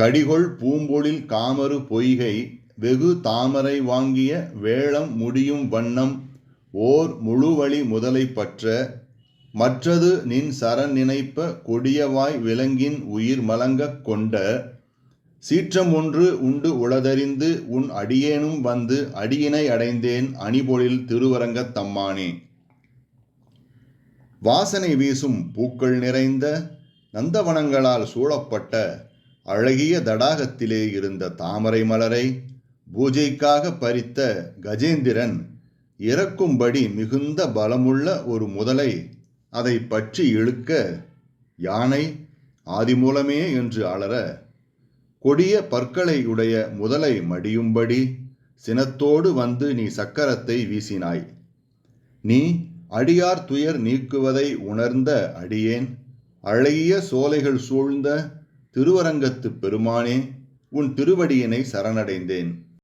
கடிகொள் பூம்பொழில் காமரு பொய்கை வெகு தாமரை வாங்கிய வேழம் முடியும் வண்ணம் ஓர் முழுவழி முதலை பற்ற மற்றது நின் சரண் நினைப்ப கொடியவாய் விலங்கின் உயிர் மலங்கக் கொண்ட சீற்றம் ஒன்று உண்டு உளதறிந்து உன் அடியேனும் வந்து அடியினை அடைந்தேன் அணிபொழில் திருவரங்கத் தம்மானே. வாசனை வீசும் பூக்கள் நிறைந்த நந்தவனங்களால் சூழப்பட்ட அழகிய தடாகத்திலே இருந்த தாமரை மலரை பூஜைக்காக பறித்த கஜேந்திரன் இறக்கும்படி மிகுந்த பலமுள்ள ஒரு முதலை அதை பற்றி இழுக்க யானை ஆதிமூலமே என்று அலற கொடிய பற்களை உடைய முதலை மடியும்படி சினத்தோடு வந்து நீ சக்கரத்தை வீசினாய். நீ அடியார் துயர் நீக்குவதை உணர்ந்த அடியேன் அழகிய சோலைகள் சூழ்ந்த திருவரங்கத்து பெருமானே உன் திருவடியினை சரணடைந்தேன்.